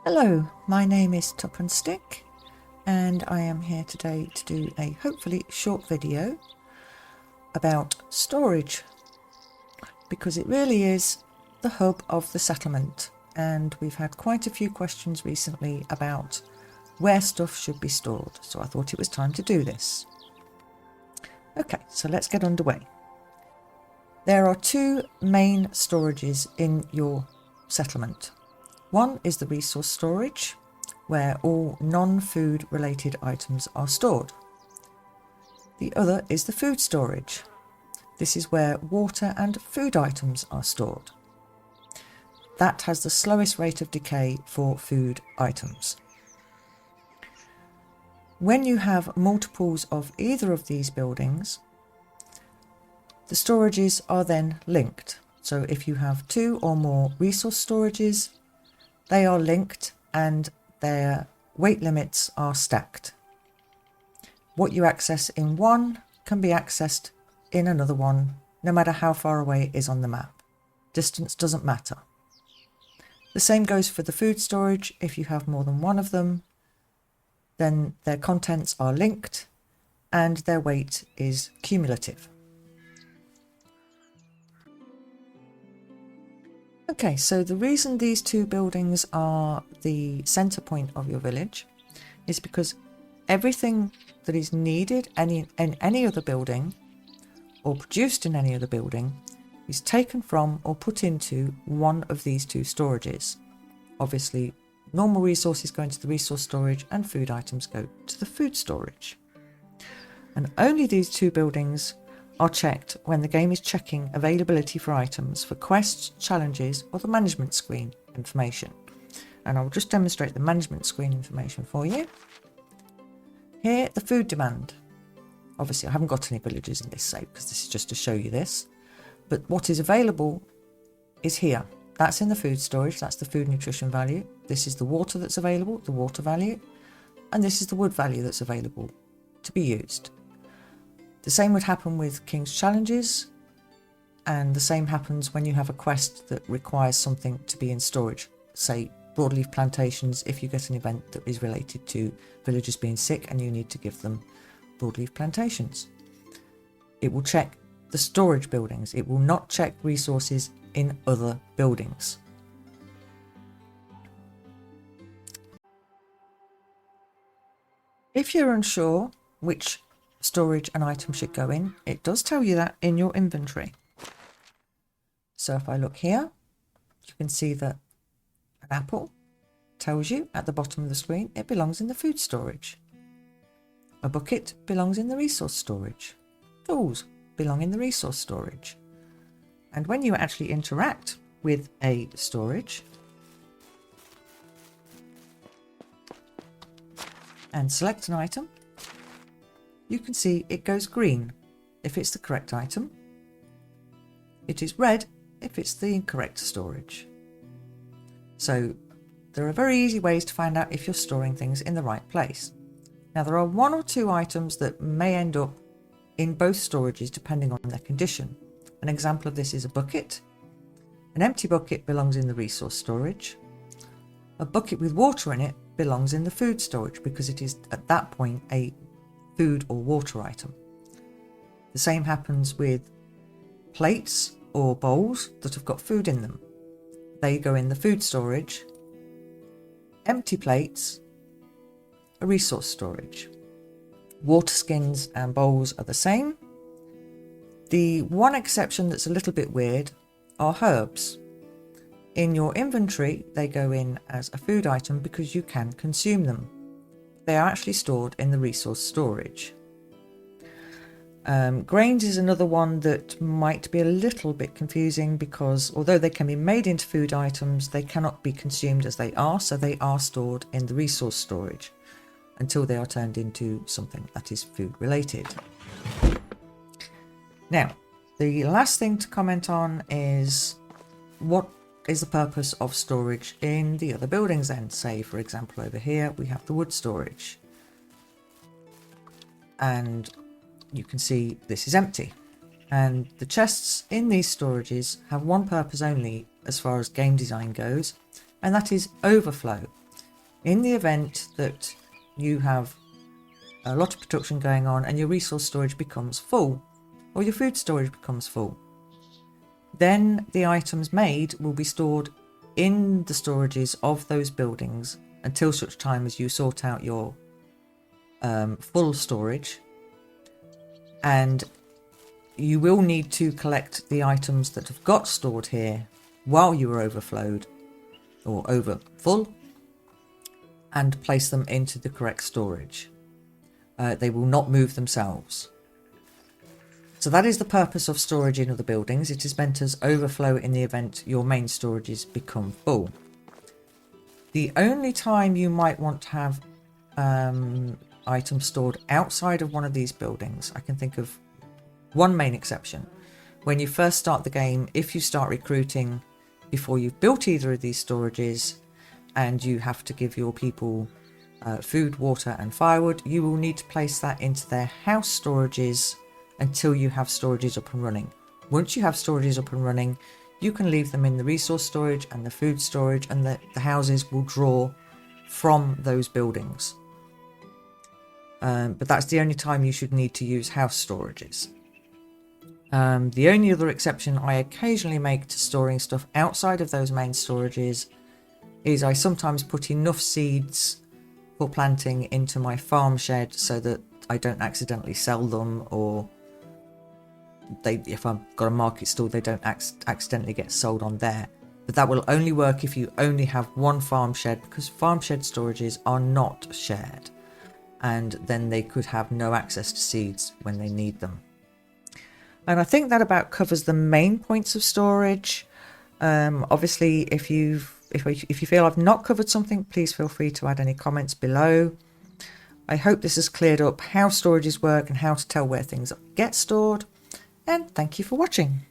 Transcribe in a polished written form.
Hello, my name is Tuppence Stick and I am here today to do a hopefully short video about storage, because it really is the hub of the settlement, and we've had quite a few questions recently about where stuff should be stored, so I thought it was time to do this. Okay, so let's get underway. There are two main storages in your settlement. One is the resource storage, where all non-food related items are stored. The other is the food storage. This is where water and food items are stored. That has the slowest rate of decay for food items. When you have multiples of either of these buildings, the storages are then linked. So if you have two or more resource storages, they are linked and their weight limits are stacked. What you access in one can be accessed in another one, no matter how far away it is on the map. Distance doesn't matter. The same goes for the food storage. If you have more than one of them, then their contents are linked and their weight is cumulative. Okay, so the reason these two buildings are the centre point of your village is because everything that is needed in any other building or produced in any other building is taken from or put into one of these two storages. Obviously, normal resources go into the resource storage and food items go to the food storage. And only these two buildings are checked when the game is checking availability for items for quests, challenges, or the management screen information. And I'll just demonstrate the management screen information for you. Here, the food demand. Obviously, I haven't got any villagers in this save because this is just to show you this. But what is available is here. That's in the food storage. That's the food nutrition value. This is the water that's available, the water value. And this is the wood value that's available to be used. The same would happen with King's Challenges, and the same happens when you have a quest that requires something to be in storage. Say broadleaf plantations, if you get an event that is related to villagers being sick and you need to give them broadleaf plantations. It will check the storage buildings. It will not check resources in other buildings. If you're unsure which storage an item should go in, it does tell you that in your inventory. So if I look here, you can see that an apple tells you at the bottom of the screen it belongs in the food storage. A bucket belongs in the resource storage. Tools belong in the resource storage. And when you actually interact with a storage and select an item, you can see it goes green if it's the correct item. It is red if it's the incorrect storage. So there are very easy ways to find out if you're storing things in the right place. Now there are one or two items that may end up in both storages depending on their condition. An example of this is a bucket. An empty bucket belongs in the resource storage. A bucket with water in it belongs in the food storage because it is at that point a food or water item. The same happens with plates or bowls that have got food in them. They go in the food storage. Empty plates, a resource storage. Water skins and bowls are the same. The one exception that's a little bit weird are herbs. In your inventory, they go in as a food item because you can consume them. They are actually stored in the resource storage. Grains is another one that might be a little bit confusing because although they can be made into food items, they cannot be consumed as they are, so they are stored in the resource storage until they are turned into something that is food related. Now, the last thing to comment on is what is the purpose of storage in the other buildings then. Say, for example, over here we have the wood storage. And you can see this is empty. And the chests in these storages have one purpose only as far as game design goes, and that is overflow. In the event that you have a lot of production going on and your resource storage becomes full, or your food storage becomes full, then the items made will be stored in the storages of those buildings until such time as you sort out your full storage. And you will need to collect the items that have got stored here while you were overflowed or over full and place them into the correct storage. They will not move themselves. So that is the purpose of storage in other buildings. It is meant as overflow in the event your main storages become full. The only time you might want to have items stored outside of one of these buildings, I can think of one main exception. When you first start the game, if you start recruiting before you've built either of these storages and you have to give your people food, water and firewood, you will need to place that into their house storages until you have storages up and running. Once you have storages up and running, you can leave them in the resource storage and the food storage, and the houses will draw from those buildings. But that's the only time you should need to use house storages. The only other exception I occasionally make to storing stuff outside of those main storages is I sometimes put enough seeds for planting into my farm shed so that I don't accidentally sell them, or if I've got a market stall, they don't accidentally get sold on there. But that will only work if you only have one farm shed, because farm shed storages are not shared, and then they could have no access to seeds when they need them. And I think that about covers the main points of storage. Obviously, if you feel I've not covered something, please feel free to add any comments below. I hope this has cleared up how storages work and how to tell where things get stored. And thank you for watching.